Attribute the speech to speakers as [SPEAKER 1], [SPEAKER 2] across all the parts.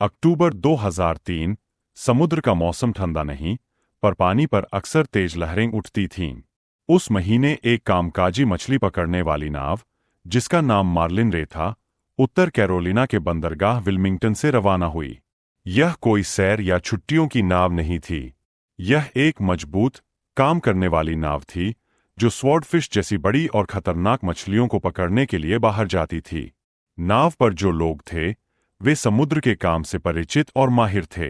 [SPEAKER 1] अक्टूबर 2003। समुद्र का मौसम ठंडा नहीं, पर पानी पर अक्सर तेज लहरें उठती थीं। उस महीने एक कामकाजी मछली पकड़ने वाली नाव, जिसका नाम मार्लिन रे था, उत्तर कैरोलिना के बंदरगाह विल्मिंगटन से रवाना हुई। यह कोई सैर या छुट्टियों की नाव नहीं थी। यह एक मजबूत, काम करने वाली नाव थी, जो स्वॉर्डफिश जैसी बड़ी और खतरनाक मछलियों को पकड़ने के लिए बाहर जाती थी। नाव पर जो लोग थे, वे समुद्र के काम से परिचित और माहिर थे।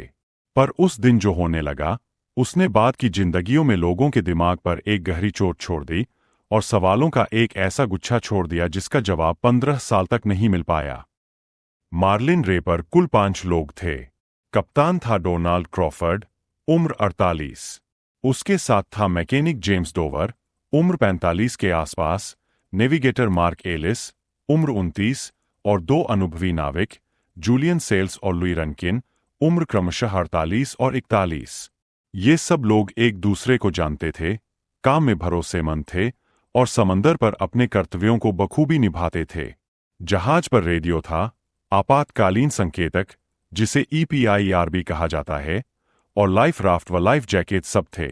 [SPEAKER 1] पर उस दिन जो होने लगा, उसने बाद की जिंदगियों में लोगों के दिमाग पर एक गहरी चोट छोड़ दी और सवालों का एक ऐसा गुच्छा छोड़ दिया जिसका जवाब 15 साल तक नहीं मिल पाया। मार्लिन रे पर कुल 5 लोग थे। कप्तान था डोनाल्ड क्रॉफर्ड, उम्र 48। उसके साथ था मैकेनिक जेम्स डोवर, उम्र 45 के आसपास, नेविगेटर मार्क एलिस, उम्र 29, और 2 अनुभवी नाविक, जूलियन सेल्स और लुई रनकिन, उम्र क्रमशः 48 और 41। ये सब लोग एक दूसरे को जानते थे, काम में भरोसेमंद थे और समंदर पर अपने कर्तव्यों को बखूबी निभाते थे। जहाज पर रेडियो था, आपातकालीन संकेतक, जिसे EPIRB कहा जाता है, और लाइफ राफ्ट व लाइफ जैकेट सब थे।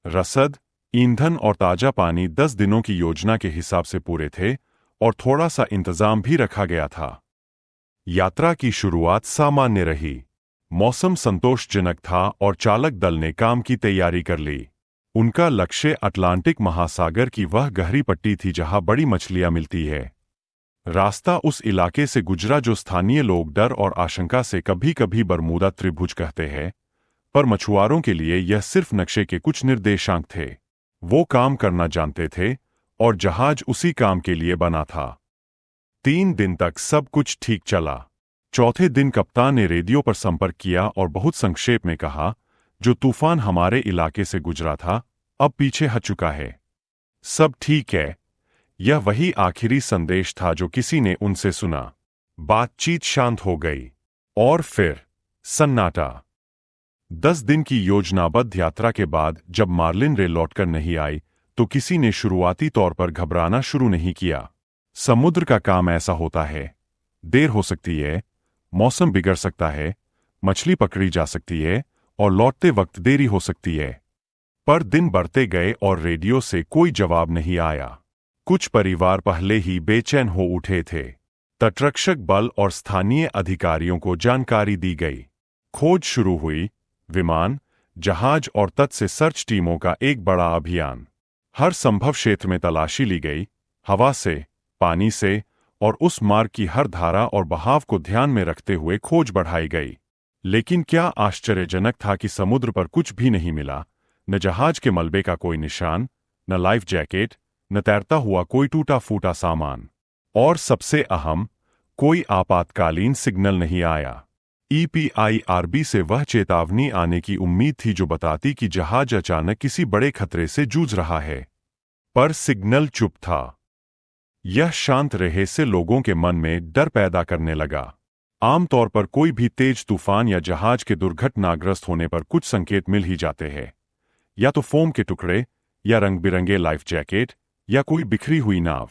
[SPEAKER 1] रसद, ईंधन और ताजा पानी 10 दिनों की योजना के हिसाब से पूरे थे और थोड़ा सा इंतजाम भी रखा गया था। यात्रा की शुरुआत सामान्य रही। मौसम संतोषजनक था और चालक दल ने काम की तैयारी कर ली। उनका लक्ष्य अटलांटिक महासागर की वह गहरी पट्टी थी जहां बड़ी मछलियां मिलती है। रास्ता उस इलाके से गुजरा जो स्थानीय लोग डर और आशंका से कभी-कभी बरमूदा त्रिभुज कहते हैं, पर मछुआरों के लिए यह सिर्फ नक्शे के कुछ निर्देशांक थे। वो काम करना जानते थे और जहाज उसी काम के लिए बना था। 3 दिन तक सब कुछ ठीक चला। चौथे दिन कप्तान ने रेडियो पर संपर्क किया और बहुत संक्षेप में कहा, जो तूफान हमारे इलाके से गुजरा था, अब पीछे हट चुका है। सब ठीक है। यह वही आखिरी संदेश था जो किसी ने उनसे सुना। बातचीत शांत हो गई और फिर सन्नाटा। 10 दिन की योजनाबद्ध यात्रा के बाद जब मार्लिन रे लौटकर नहीं आई, तो किसी ने शुरुआती तौर पर घबराना शुरू नहीं किया। समुद्र का काम ऐसा होता है। देर हो सकती है, मौसम बिगड़ सकता है, मछली पकड़ी जा सकती है और लौटते वक्त देरी हो सकती है। पर दिन बढ़ते गए और रेडियो से कोई जवाब नहीं आया। कुछ परिवार पहले ही बेचैन हो उठे थे। तटरक्षक बल और स्थानीय अधिकारियों को जानकारी दी गई। खोज शुरू हुई। विमान, जहाज और तट से सर्च टीमों का एक बड़ा अभियान। हर संभव क्षेत्र में तलाशी ली गई, हवा से, पानी से और उस मार्ग की हर धारा और बहाव को ध्यान में रखते हुए खोज बढ़ाई गई। लेकिन क्या आश्चर्यजनक था कि समुद्र पर कुछ भी नहीं मिला। न जहाज के मलबे का कोई निशान, न लाइफ जैकेट, न तैरता हुआ कोई टूटा फूटा सामान। और सबसे अहम, कोई आपातकालीन सिग्नल नहीं आया। EPIRB से वह चेतावनी आने की उम्मीद थी जो बताती कि जहाज अचानक किसी बड़े खतरे से जूझ रहा है। पर सिग्नल चुप था। यह शांत रहे से लोगों के मन में डर पैदा करने लगा। आमतौर पर कोई भी तेज तूफान या जहाज के दुर्घटनाग्रस्त होने पर कुछ संकेत मिल ही जाते हैं, या तो फोम के टुकड़े, या रंग बिरंगे लाइफ जैकेट, या कोई बिखरी हुई नाव।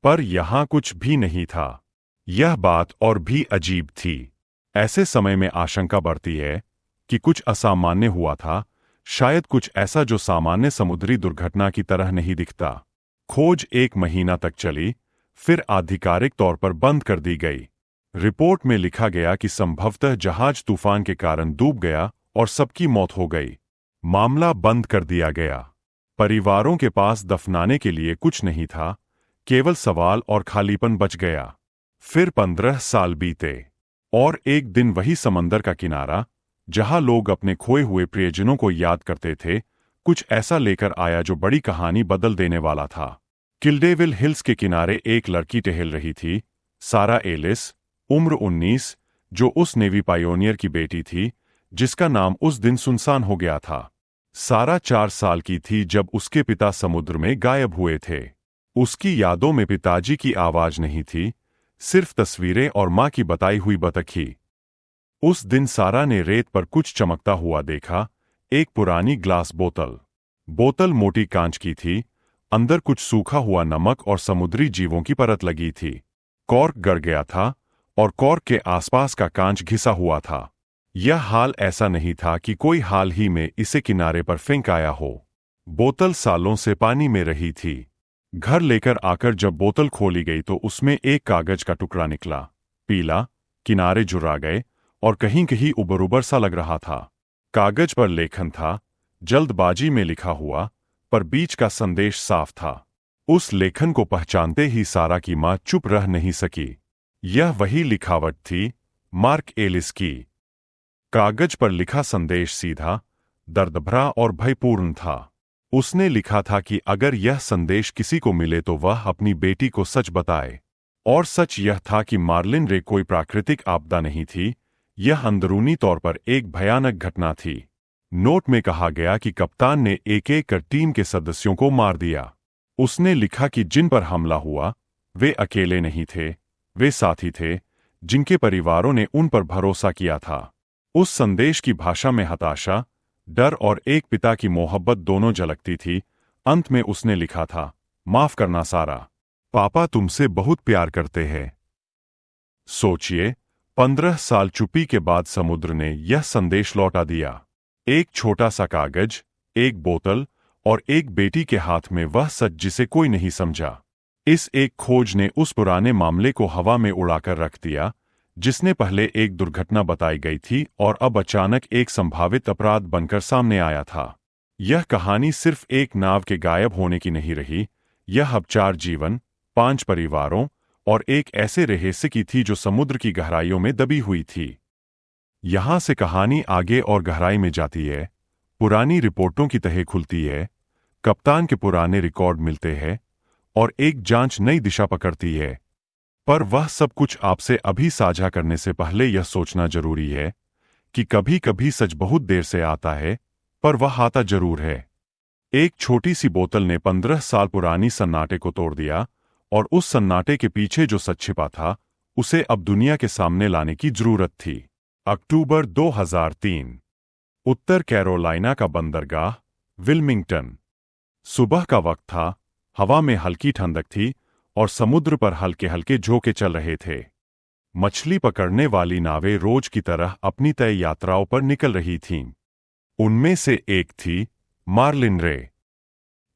[SPEAKER 1] पर यहां कुछ भी नहीं था। यह बात और भी अजीब थी। ऐसे समय में आशंका बढ़ती है कि कुछ असामान्य हुआ था, शायद कुछ ऐसा जो सामान्य समुद्री दुर्घटना की तरह नहीं दिखता। खोज 1 महीना तक चली, फिर आधिकारिक तौर पर बंद कर दी गई। रिपोर्ट में लिखा गया कि संभवतः जहाज तूफान के कारण डूब गया और सबकी मौत हो गई। मामला बंद कर दिया गया। परिवारों के पास दफनाने के लिए कुछ नहीं था, केवल सवाल और खालीपन बच गया। फिर 15 साल बीते और एक दिन वही समंदर का किनारा, जहां लोग अपने खोए हुए प्रियजनों को याद करते थे, कुछ ऐसा लेकर आया जो बड़ी कहानी बदल देने वाला था। किल्डेविल हिल्स के किनारे एक लड़की टहल रही थी, सारा एलिस, उम्र 19, जो उस नेवी पायोनियर की बेटी थी जिसका नाम उस दिन सुनसान हो गया था। सारा 4 साल की थी जब उसके पिता समुद्र में गायब हुए थे। उसकी यादों में पिताजी की आवाज नहीं थी, सिर्फ तस्वीरें और मां की बताई हुई बतखी। उस दिन सारा ने रेत पर कुछ चमकता हुआ देखा, एक पुरानी ग्लास बोतल। बोतल मोटी कांच की थी, अंदर कुछ सूखा हुआ नमक और समुद्री जीवों की परत लगी थी। कॉर्क गड़ गया था और कॉर्क के आसपास का कांच घिसा हुआ था। यह हाल ऐसा नहीं था कि कोई हाल ही में इसे किनारे पर फेंक आया हो। बोतल सालों से पानी में रही थी। घर लेकर आकर जब बोतल खोली गई तो उसमें एक कागज का टुकड़ा निकला, पीला, किनारे जुरा गए और कहीं कहीं उबर सा लग रहा था। कागज पर लेखन था, जल्दबाजी में लिखा हुआ, पर बीच का संदेश साफ था। उस लेखन को पहचानते ही सारा की मां चुप रह नहीं सकी। यह वही लिखावट थी, मार्क एलिस की। कागज पर लिखा संदेश सीधा, दर्दभरा और भयपूर्ण था। उसने लिखा था कि अगर यह संदेश किसी को मिले तो वह अपनी बेटी को सच बताए। और सच यह था कि मार्लिन रे कोई प्राकृतिक आपदा नहीं थी, यह अंदरूनी तौर पर एक भयानक घटना थी। नोट में कहा गया कि कप्तान ने एक एक कर टीम के सदस्यों को मार दिया। उसने लिखा कि जिन पर हमला हुआ वे अकेले नहीं थे, वे साथी थे जिनके परिवारों ने उन पर भरोसा किया था। उस संदेश की भाषा में हताशा, डर और एक पिता की मोहब्बत दोनों झलकती थी। अंत में उसने लिखा था, माफ करना सारा, पापा तुमसे बहुत प्यार करते हैं। सोचिए, 15 साल चुप्पी के बाद समुद्र ने यह संदेश लौटा दिया। एक छोटा सा कागज, एक बोतल और एक बेटी के हाथ में वह सच जिसे कोई नहीं समझा। इस एक खोज ने उस पुराने मामले को हवा में उड़ाकर रख दिया, जिसने पहले एक दुर्घटना बताई गई थी और अब अचानक एक संभावित अपराध बनकर सामने आया था। यह कहानी सिर्फ एक नाव के गायब होने की नहीं रही, यह अब 4 जीवन, 5 परिवारों और एक ऐसे रहस्य की थी जो समुद्र की गहराइयों में दबी हुई थी। यहां से कहानी आगे और गहराई में जाती है, पुरानी रिपोर्टों की तह खुलती है, कप्तान के पुराने रिकॉर्ड मिलते हैं और एक जांच नई दिशा पकड़ती है। पर वह सब कुछ आपसे अभी साझा करने से पहले यह सोचना जरूरी है कि कभी कभी सच बहुत देर से आता है, पर वह आता जरूर है। एक छोटी सी बोतल ने 15 साल पुरानी सन्नाटे को तोड़ दिया और उस सन्नाटे के पीछे जो सच छिपा था उसे अब दुनिया के सामने लाने की जरूरत थी। अक्टूबर 2003, उत्तर कैरोलिना का बंदरगाह विल्मिंगटन। सुबह का वक्त था, हवा में हल्की ठंडक थी और समुद्र पर हल्के हल्के झोंके चल रहे थे। मछली पकड़ने वाली नावें रोज की तरह अपनी तय यात्राओं पर निकल रही थीं। उनमें से एक थी मार्लिन रे।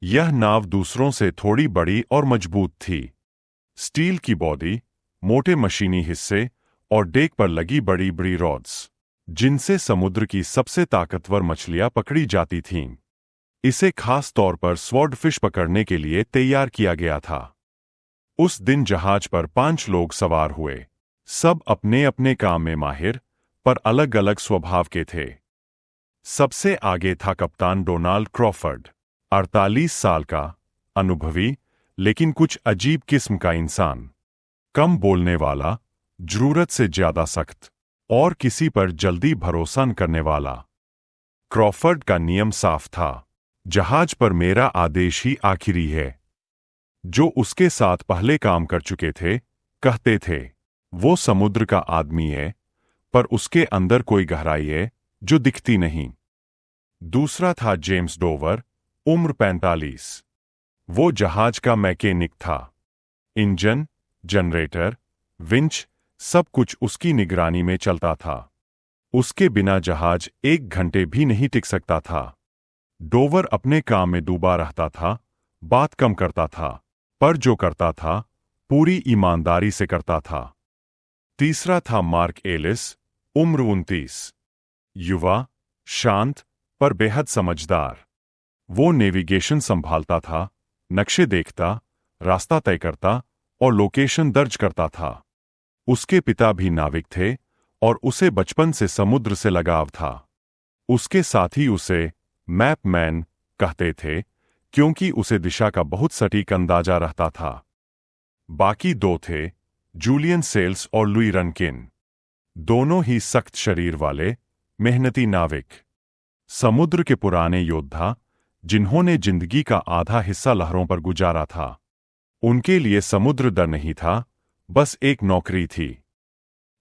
[SPEAKER 1] यह नाव दूसरों से थोड़ी बड़ी और मजबूत थी। स्टील की बॉडी, मोटे मशीनी हिस्से और डेक पर लगी बड़ी बड़ी रॉड्स, जिनसे समुद्र की सबसे ताकतवर मछलियां पकड़ी जाती थीं। इसे खास तौर पर स्वॉर्डफिश पकड़ने के लिए तैयार किया गया था। उस दिन जहाज पर 5 लोग सवार हुए। सब अपने अपने काम में माहिर, पर अलग अलग स्वभाव के थे। सबसे आगे था कप्तान डोनाल्ड क्रॉफर्ड, 48 साल का, अनुभवी लेकिन कुछ अजीब किस्म का इंसान। कम बोलने वाला, जरूरत से ज्यादा सख्त और किसी पर जल्दी भरोसा न करने वाला। क्रॉफर्ड का नियम साफ था, जहाज पर मेरा आदेश ही आखिरी है। जो उसके साथ पहले काम कर चुके थे कहते थे, वो समुद्र का आदमी है, पर उसके अंदर कोई गहराई है जो दिखती नहीं। दूसरा था जेम्स डोवर, उम्र 45। वो जहाज का मैकेनिक था। इंजन, जनरेटर, विंच, सब कुछ उसकी निगरानी में चलता था। उसके बिना जहाज 1 घंटे भी नहीं टिक सकता था। डोवर अपने काम में डूबा रहता था, बात कम करता था, पर जो करता था पूरी ईमानदारी से करता था। तीसरा था मार्क एलिस, उम्र 29। युवा, शांत पर बेहद समझदार। वो नेविगेशन संभालता था, नक्शे देखता, रास्ता तय करता और लोकेशन दर्ज करता था। उसके पिता भी नाविक थे और उसे बचपन से समुद्र से लगाव था। उसके साथी उसे मैपमैन कहते थे क्योंकि उसे दिशा का बहुत सटीक अंदाजा रहता था। बाकी 2 थे, जूलियन सेल्स और लुई रनकिन। दोनों ही सख्त शरीर वाले, मेहनती नाविक। समुद्र के पुराने योद्धा, जिन्होंने जिंदगी का आधा हिस्सा लहरों पर गुजारा था। उनके लिए समुद्र डर नहीं था, बस एक नौकरी थी।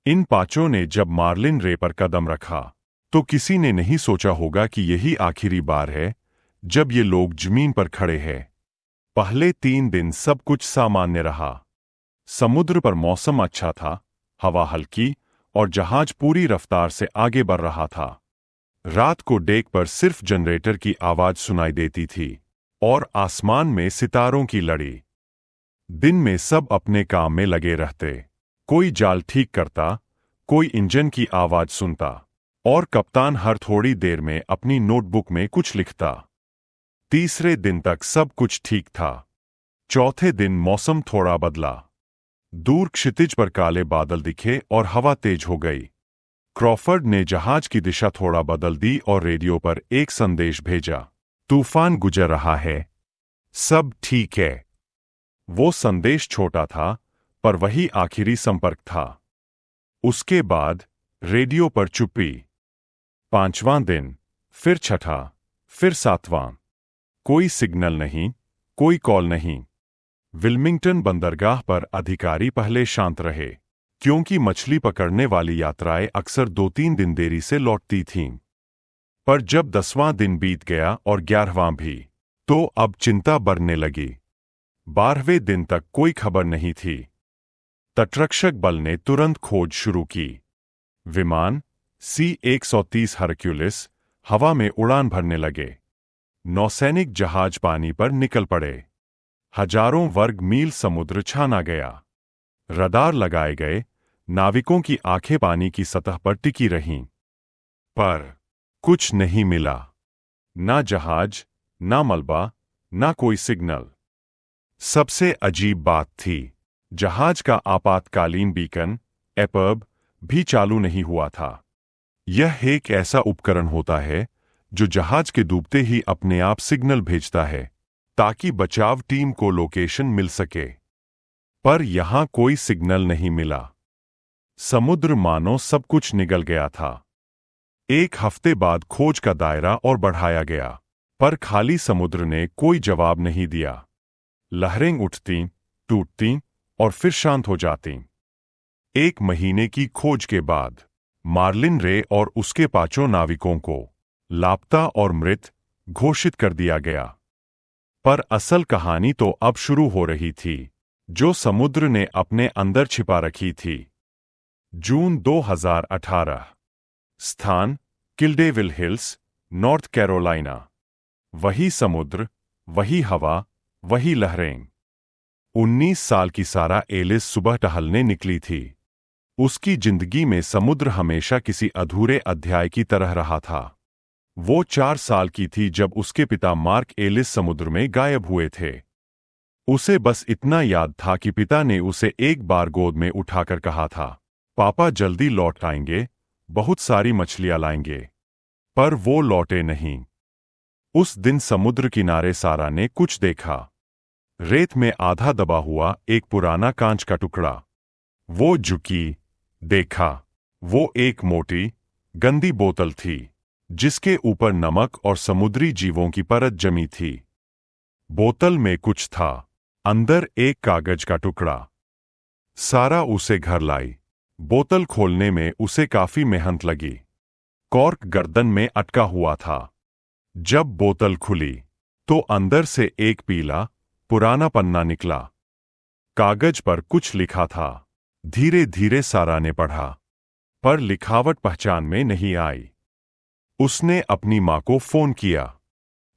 [SPEAKER 1] इन 5 ने जब मार्लिन रे पर कदम रखा तो किसी ने नहीं सोचा होगा कि यही आखिरी बार है जब ये लोग जमीन पर खड़े हैं। पहले 3 दिन सब कुछ सामान्य रहा। समुद्र पर मौसम अच्छा था, हवा हल्की और जहाज पूरी रफ्तार से आगे बढ़ रहा था। रात को डेक पर सिर्फ जनरेटर की आवाज सुनाई देती थी और आसमान में सितारों की लड़ी। दिन में सब अपने काम में लगे रहते। कोई जाल ठीक करता, कोई इंजन की आवाज सुनता और कप्तान हर थोड़ी देर में अपनी नोटबुक में कुछ लिखता। तीसरे दिन तक सब कुछ ठीक था। चौथे दिन मौसम थोड़ा बदला। दूर क्षितिज पर काले बादल दिखे और हवा तेज हो गई। क्रॉफर्ड ने जहाज की दिशा थोड़ा बदल दी और रेडियो पर एक संदेश भेजा, तूफान गुजर रहा है, सब ठीक है। वो संदेश छोटा था, पर वही आखिरी संपर्क था। उसके बाद रेडियो पर चुप्पी। पांचवां दिन, फिर छठा, फिर सातवां। कोई सिग्नल नहीं, कोई कॉल नहीं। विल्मिंगटन बंदरगाह पर अधिकारी पहले शांत रहे, क्योंकि मछली पकड़ने वाली यात्राएं अक्सर 2-3 दिन देरी से लौटती थीं। पर जब 10वां दिन बीत गया और 11वां भी, तो अब चिंता बढ़ने लगी। 12वें दिन तक कोई खबर नहीं थी। तटरक्षक बल ने तुरंत खोज शुरू की। विमान C-130 हरक्यूलिस हवा में उड़ान भरने लगे। नौसैनिक जहाज पानी पर निकल पड़े। हजारों वर्ग मील समुद्र छाना गया। रडार लगाए गए, नाविकों की आंखें पानी की सतह पर टिकी रहीं। पर कुछ नहीं मिला। ना जहाज, ना मलबा, ना कोई सिग्नल। सबसे अजीब बात थी, जहाज का आपातकालीन बीकन एपर्ब भी चालू नहीं हुआ था। यह एक ऐसा उपकरण होता है जो जहाज के डूबते ही अपने आप सिग्नल भेजता है ताकि बचाव टीम को लोकेशन मिल सके। पर यहां कोई सिग्नल नहीं मिला। समुद्र मानो सब कुछ निगल गया था। एक हफ्ते बाद खोज का दायरा और बढ़ाया गया, पर खाली समुद्र ने कोई जवाब नहीं दिया। लहरें उठतीं, टूटतीं और फिर शांत हो जातीं। 1 महीने की खोज के बाद मार्लिन रे और उसके 5 नाविकों को लापता और मृत घोषित कर दिया गया। पर असल कहानी तो अब शुरू हो रही थी, जो समुद्र ने अपने अंदर छिपा रखी थी। जून 2018। स्थान किल्डेविल हिल्स, नॉर्थ कैरोलिना। वही समुद्र, वही हवा, वही लहरें। 19 साल की सारा एलिस सुबह टहलने निकली थी। उसकी जिंदगी में समुद्र हमेशा किसी अधूरे अध्याय की तरह रहा था। वो 4 साल की थी जब उसके पिता मार्क एलिस समुद्र में गायब हुए थे। उसे बस इतना याद था कि पिता ने उसे एक बार गोद में उठाकर कहा था, पापा जल्दी लौट आएंगे, बहुत सारी मछलियां लाएंगे। पर वो लौटे नहीं। उस दिन समुद्र किनारे सारा ने कुछ देखा। रेत में आधा दबा हुआ एक पुराना कांच का टुकड़ा। वो झुकी, देखा। वो एक मोटी, गंदी बोतल थी, जिसके ऊपर नमक और समुद्री जीवों की परत जमी थी। बोतल में कुछ था, अंदर एक कागज का टुकड़ा। सारा उसे घर लाई। बोतल खोलने में उसे काफी मेहनत लगी। कॉर्क गर्दन में अटका हुआ था। जब बोतल खुली, तो अंदर से एक पीला, पुराना पन्ना निकला। कागज पर कुछ लिखा था। धीरे धीरे सारा ने पढ़ा, पर लिखावट पहचान में नहीं आई। उसने अपनी मां को फोन किया।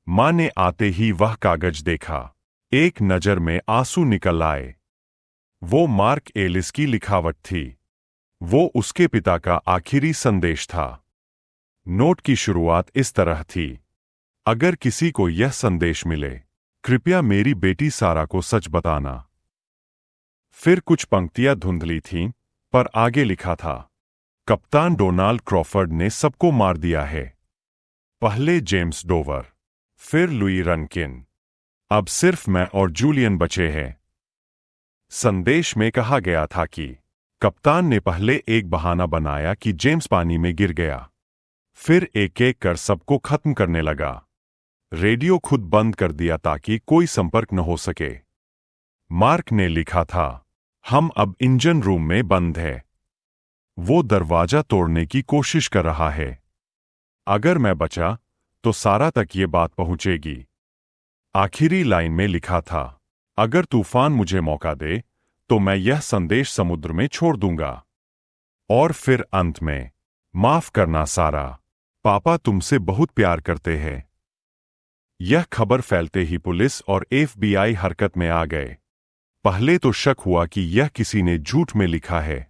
[SPEAKER 1] मां ने आते ही वह कागज देखा। एक नजर में आंसू निकल आए। वो मार्क एलिस की लिखावट थी। वो उसके पिता का आखिरी संदेश था। नोट की शुरुआत इस तरह थी, अगर किसी को यह संदेश मिले, कृपया मेरी बेटी सारा को सच बताना। फिर कुछ पंक्तियां धुंधली थीं, पर आगे लिखा था, कप्तान डोनाल्ड क्रॉफर्ड ने सबको मार दिया है। पहले जेम्स डोवर, फिर लुई रनकिन। अब सिर्फ मैं और जूलियन बचे हैं। संदेश में कहा गया था कि कप्तान ने पहले एक बहाना बनाया कि जेम्स पानी में गिर गया। फिर एक एक कर सबको खत्म करने लगा। रेडियो खुद बंद कर दिया ताकि कोई संपर्क न हो सके। मार्क ने लिखा था, हम अब इंजन रूम में बंद है। वो दरवाजा तोड़ने की कोशिश कर रहा है। अगर मैं बचा, तो सारा तक ये बात पहुंचेगी। आखिरी लाइन में लिखा था, अगर तूफान मुझे मौका दे, तो मैं यह संदेश समुद्र में छोड़ दूंगा। और फिर अंत में, माफ करना सारा, पापा तुमसे बहुत प्यार करते हैं। यह खबर फैलते ही पुलिस और एफबीआई हरकत में आ गए। पहले तो शक हुआ कि यह किसी ने झूठ में लिखा है।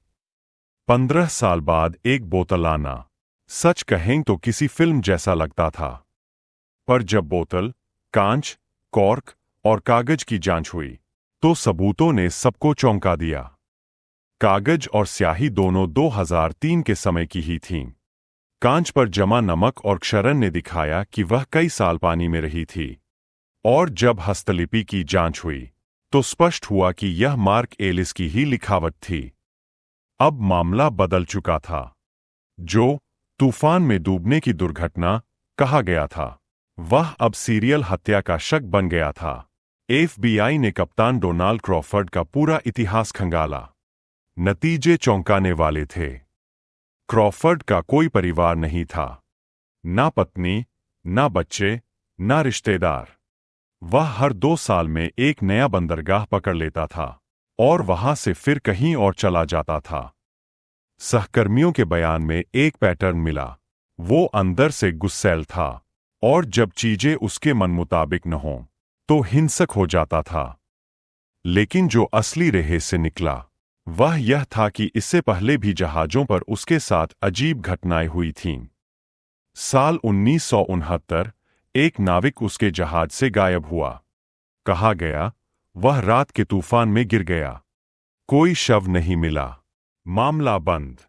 [SPEAKER 1] 15 साल बाद एक बोतल आना, सच कहें तो किसी फिल्म जैसा लगता था। पर जब बोतल, कांच, कॉर्क और कागज की जांच हुई, तो सबूतों ने सबको चौंका दिया। कागज और स्याही दोनों 2003 के समय की ही थीं। कांच पर जमा नमक और क्षरण ने दिखाया कि वह कई साल पानी में रही थी। और जब हस्तलिपि की जांच हुई, तो स्पष्ट हुआ कि यह मार्क एलिस की ही लिखावट थी। अब मामला बदल चुका था। जो तूफान में डूबने की दुर्घटना कहा गया था, वह अब सीरियल हत्या का शक बन गया था। एफबीआई ने कप्तान डोनाल्ड क्रॉफर्ड का पूरा इतिहास खंगाला। नतीजे चौंकाने वाले थे। क्रॉफर्ड का कोई परिवार नहीं था, ना पत्नी, ना बच्चे, ना रिश्तेदार। वह हर 2 साल में एक नया बंदरगाह पकड़ लेता था और वहां से फिर कहीं और चला जाता था। सहकर्मियों के बयान में एक पैटर्न मिला। वो अंदर से गुस्सैल था और जब चीजें उसके मन मुताबिक न हों, तो हिंसक हो जाता था। लेकिन जो असली रहस्य निकला, वह यह था कि इससे पहले भी जहाजों पर उसके साथ अजीब घटनाएं हुई थीं। साल 1969 एक नाविक उसके जहाज से गायब हुआ। कहा गया, वह रात के तूफान में गिर गया। कोई शव नहीं मिला। मामला बंद।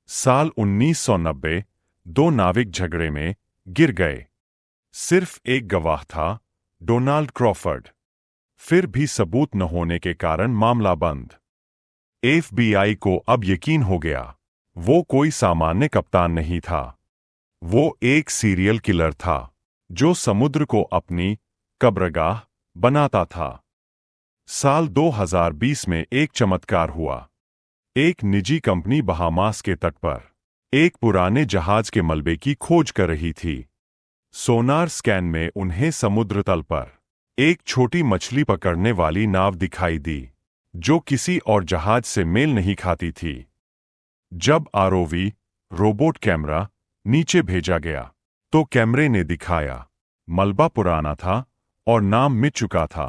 [SPEAKER 1] साल 1990 2 नाविक झगड़े में गिर गए। सिर्फ एक गवाह था, डोनाल्ड क्रॉफर्ड। फिर भी सबूत न होने के कारण मामला बंद। एफबीआई को अब यकीन हो गया, वो कोई सामान्य कप्तान नहीं था। वो एक सीरियल किलर था, जो समुद्र को अपनी कब्रगाह बनाता था। साल 2020 में एक चमत्कार हुआ। एक निजी कंपनी बहामास के तट पर एक पुराने जहाज के मलबे की खोज कर रही थी। सोनार स्कैन में उन्हें समुद्र तल पर एक छोटी मछली पकड़ने वाली नाव दिखाई दी, जो किसी और जहाज से मेल नहीं खाती थी। जब आरओवी रोबोट कैमरा नीचे भेजा गया, तो कैमरे ने दिखाया, मलबा पुराना था और नाम मिट चुका था,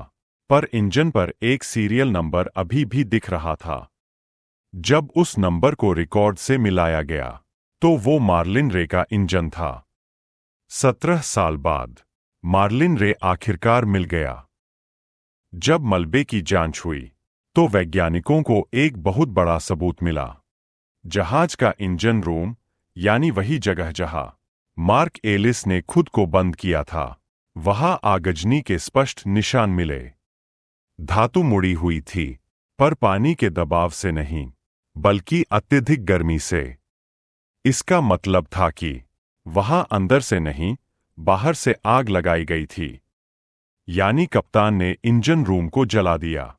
[SPEAKER 1] पर इंजन पर एक सीरियल नंबर अभी भी दिख रहा था। जब उस नंबर को रिकॉर्ड से मिलाया गया, तो वो मार्लिन रे का इंजन था। 17 साल बाद मार्लिन रे आखिरकार मिल गया। जब मलबे की जांच हुई, तो वैज्ञानिकों को एक बहुत बड़ा सबूत मिला। जहाज का इंजन रूम, यानी वही जगह जहां मार्क एलिस ने खुद को बंद किया था, वहां आगजनी के स्पष्ट निशान मिले। धातु मुड़ी हुई थी, पर पानी के दबाव से नहीं, बल्कि अत्यधिक गर्मी से। इसका मतलब था कि वहां अंदर से नहीं, बाहर से आग लगाई गई थी। यानी कप्तान ने इंजन रूम को जला दिया।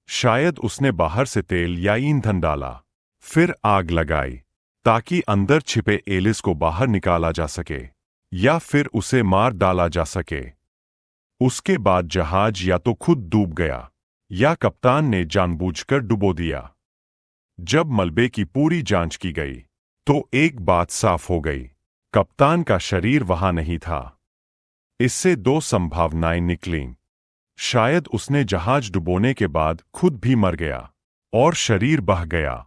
[SPEAKER 1] शायद उसने बाहर से तेल या ईंधन डाला, फिर आग लगाई, ताकि अंदर छिपे एलिस को बाहर निकाला जा सके, या फिर उसे मार डाला जा सके। उसके बाद जहाज या तो खुद डूब गया, या कप्तान ने जानबूझकर डुबो दिया। जब मलबे की पूरी जांच की गई, तो एक बात साफ हो गई, कप्तान का शरीर वहां नहीं था। इससे 2 संभावनाएं निकलीं। शायद उसने जहाज डुबोने के बाद खुद भी मर गया और शरीर बह गया,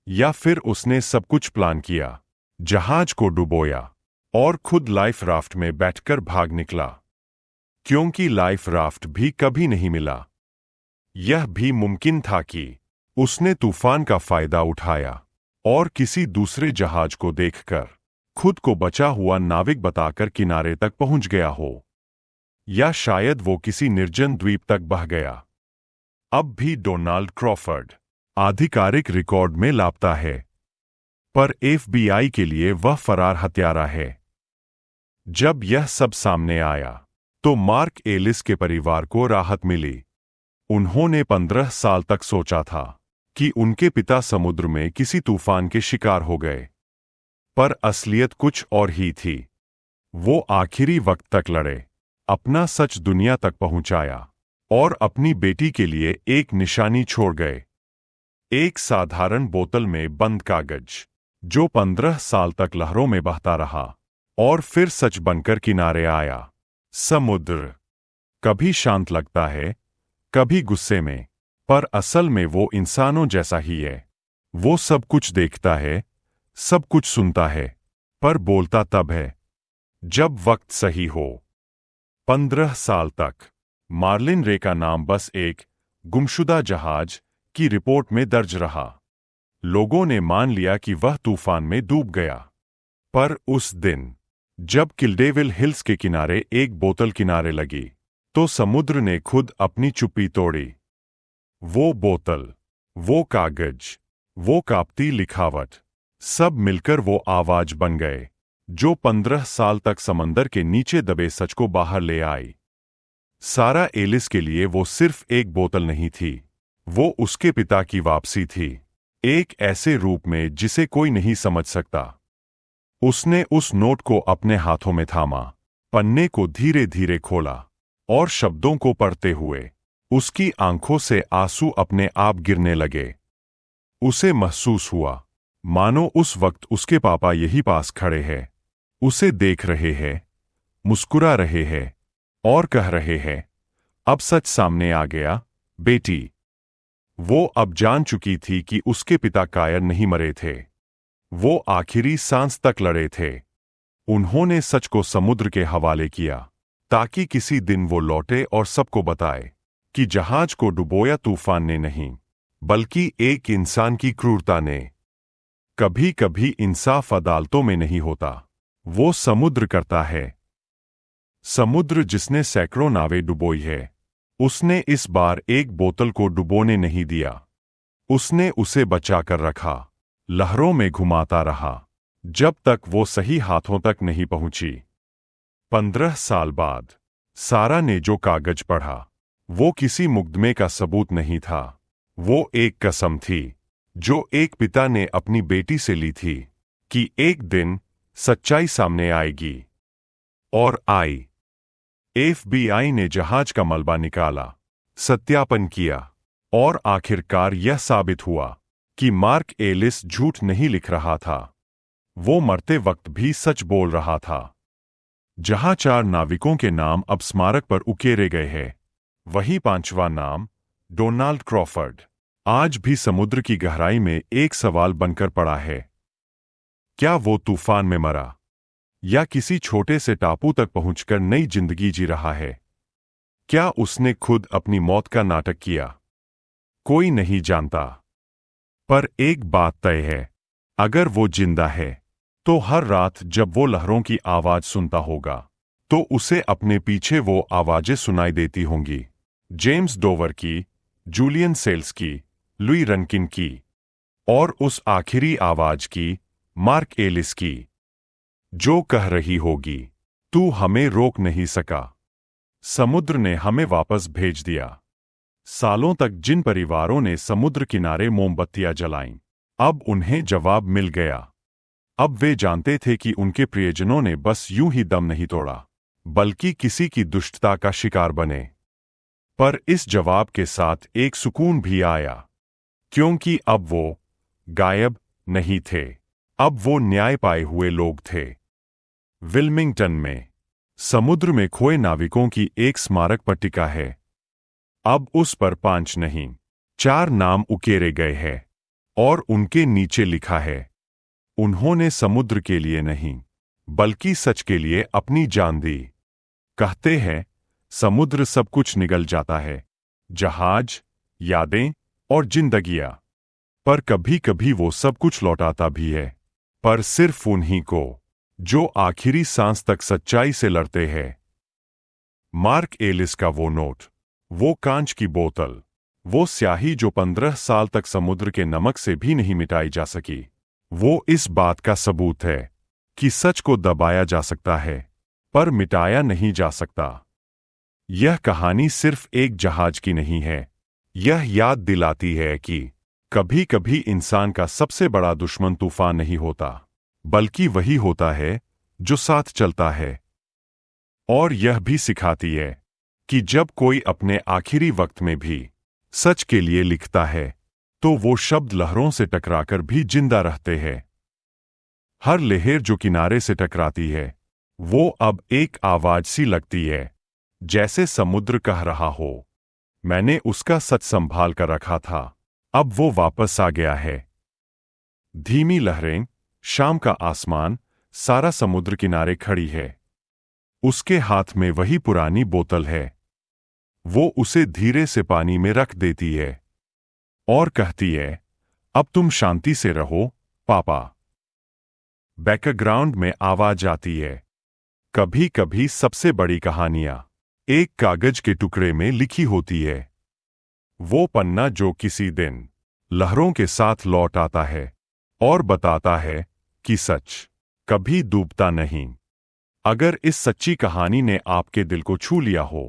[SPEAKER 1] या फिर उसने सब कुछ प्लान किया, जहाज को डुबोया और खुद लाइफ राफ्ट में बैठकर भाग निकला। क्योंकि लाइफ राफ्ट भी कभी नहीं मिला। यह भी मुमकिन था कि उसने तूफान का फायदा उठाया और किसी दूसरे जहाज को देखकर खुद को बचा हुआ नाविक बताकर किनारे तक पहुंच गया हो, या शायद वो किसी निर्जन द्वीप तक बह गया। अब भी डोनाल्ड क्रॉफर्ड आधिकारिक रिकॉर्ड में लापता है, पर एफबीआई के लिए वह फरार हत्यारा है। जब यह सब सामने आया, तो मार्क एलिस के परिवार को राहत मिली। उन्होंने 15 साल तक सोचा था कि उनके पिता समुद्र में किसी तूफान के शिकार हो गए, पर असलियत कुछ और ही थी। वो आखिरी वक्त तक लड़े, अपना सच दुनिया तक पहुंचाया और अपनी बेटी के लिए एक निशानी छोड़ गए। एक साधारण बोतल में बंद कागज, जो 15 साल तक लहरों में बहता रहा और फिर सच बनकर किनारे आया। समुद्र कभी शांत लगता है, कभी गुस्से में, पर असल में वो इंसानों जैसा ही है। वो सब कुछ देखता है, सब कुछ सुनता है, पर बोलता तब है जब वक्त सही हो। 15 साल तक मार्लिन रे का नाम बस एक गुमशुदा जहाज की रिपोर्ट में दर्ज रहा। लोगों ने मान लिया कि वह तूफान में डूब गया। पर उस दिन जब किल्डेविल हिल्स के किनारे एक बोतल किनारे लगी, तो समुद्र ने खुद अपनी चुप्पी तोड़ी। वो बोतल, वो कागज, वो कांपती लिखावट, सब मिलकर वो आवाज बन गए जो 15 साल तक समंदर के नीचे दबे सच को बाहर ले आई। सारा एलिस के लिए वो सिर्फ एक बोतल नहीं थी, वो उसके पिता की वापसी थी, एक ऐसे रूप में जिसे कोई नहीं समझ सकता। उसने उस नोट को अपने हाथों में थामा, पन्ने को धीरे धीरे खोला, और शब्दों को पढ़ते हुए उसकी आंखों से आंसू अपने आप गिरने लगे। उसे महसूस हुआ मानो उस वक्त उसके पापा यही पास खड़े हैं, उसे देख रहे हैं, मुस्कुरा रहे हैं और कह रहे हैं, अब सच सामने आ गया बेटी। वो अब जान चुकी थी कि उसके पिता कायर नहीं मरे थे, वो आखिरी सांस तक लड़े थे। उन्होंने सच को समुद्र के हवाले किया ताकि किसी दिन वो लौटे और सबको बताए कि जहाज को डुबोया तूफान ने नहीं, बल्कि एक इंसान की क्रूरता ने। कभी कभी इंसाफ अदालतों में नहीं होता, वो समुद्र करता है। समुद्र जिसने सैकड़ों नावें डुबोई है, उसने इस बार एक बोतल को डुबोने नहीं दिया। उसने उसे बचाकर रखा, लहरों में घुमाता रहा, जब तक वो सही हाथों तक नहीं पहुंची। 15 साल बाद सारा ने जो कागज पढ़ा, वो किसी मुकदमे का सबूत नहीं था, वो एक कसम थी जो एक पिता ने अपनी बेटी से ली थी कि एक दिन सच्चाई सामने आएगी। और आई। FBI ने जहाज का मलबा निकाला, सत्यापन किया, और आखिरकार यह साबित हुआ कि मार्क एलिस झूठ नहीं लिख रहा था, वो मरते वक्त भी सच बोल रहा था। जहां 4 नाविकों के नाम अब स्मारक पर उकेरे गए हैं, वही 5वां नाम, डोनाल्ड क्रॉफर्ड, आज भी समुद्र की गहराई में एक सवाल बनकर पड़ा है। क्या वो तूफान में मरा, या किसी छोटे से टापू तक पहुंचकर नई जिंदगी जी रहा है? क्या उसने खुद अपनी मौत का नाटक किया? कोई नहीं जानता। पर एक बात तय है, अगर वो जिंदा है, तो हर रात जब वो लहरों की आवाज सुनता होगा, तो उसे अपने पीछे वो आवाजें सुनाई देती होंगी, जेम्स डोवर की, जूलियन सेल्स की, लुई रनकिन की, और उस आखिरी आवाज की, मार्क एलिस की, जो कह रही होगी, तू हमें रोक नहीं सका। समुद्र ने हमें वापस भेज दिया। सालों तक जिन परिवारों ने समुद्र किनारे मोमबत्तियां जलाईं, अब उन्हें जवाब मिल गया। अब वे जानते थे कि उनके प्रियजनों ने बस यूं ही दम नहीं तोड़ा, बल्कि किसी की दुष्टता का शिकार बने। पर इस जवाब के साथ एक सुकून भी आया, क्योंकि अब वो गायब नहीं थे, अब वो न्याय पाए हुए लोग थे। विल्मिंगटन में समुद्र में खोए नाविकों की एक स्मारक पट्टिका है। अब उस पर 5 नहीं, 4 नाम उकेरे गए हैं, और उनके नीचे लिखा है, उन्होंने समुद्र के लिए नहीं, बल्कि सच के लिए अपनी जान दी। कहते हैं, समुद्र सब कुछ निगल जाता है, जहाज, यादें और जिंदगियां, पर कभी कभी वो सब कुछ लौटाता भी है, पर सिर्फ उन्हीं को जो आखिरी सांस तक सच्चाई से लड़ते हैं। मार्क एलिस का वो नोट, वो कांच की बोतल, वो स्याही जो 15 साल तक समुद्र के नमक से भी नहीं मिटाई जा सकी, वो इस बात का सबूत है कि सच को दबाया जा सकता है, पर मिटाया नहीं जा सकता। यह कहानी सिर्फ एक जहाज की नहीं है, यह याद दिलाती है कि कभी कभी इंसान का सबसे बड़ा दुश्मन तूफान नहीं होता, बल्कि वही होता है जो साथ चलता है। और यह भी सिखाती है कि जब कोई अपने आखिरी वक्त में भी सच के लिए लिखता है, तो वो शब्द लहरों से टकराकर भी जिंदा रहते हैं। हर लहर जो किनारे से टकराती है वो अब एक आवाज सी लगती है, जैसे समुद्र कह रहा हो, मैंने उसका सच संभाल कर रखा था, अब वो वापस आ गया है। धीमी लहरें, शाम का आसमान, सारा समुद्र किनारे खड़ी है। उसके हाथ में वही पुरानी बोतल है। वो उसे धीरे से पानी में रख देती है और कहती है, अब तुम शांति से रहो पापा। बैकग्राउंड में आवाज आती है, कभी कभी सबसे बड़ी कहानियां एक कागज के टुकड़े में लिखी होती है। वो पन्ना जो किसी दिन लहरों के साथ लौट आता है और बताता है कि सच कभी डूबता नहीं। अगर इस सच्ची कहानी ने आपके दिल को छू लिया हो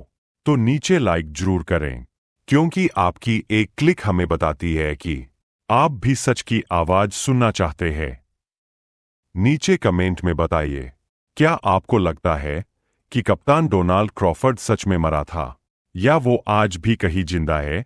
[SPEAKER 1] तो नीचे लाइक जरूर करें, क्योंकि आपकी एक क्लिक हमें बताती है कि आप भी सच की आवाज सुनना चाहते हैं। नीचे कमेंट में बताइए, क्या आपको लगता है कि कप्तान डोनाल्ड क्रॉफर्ड सच में मरा था या वो आज भी कहीं जिंदा है?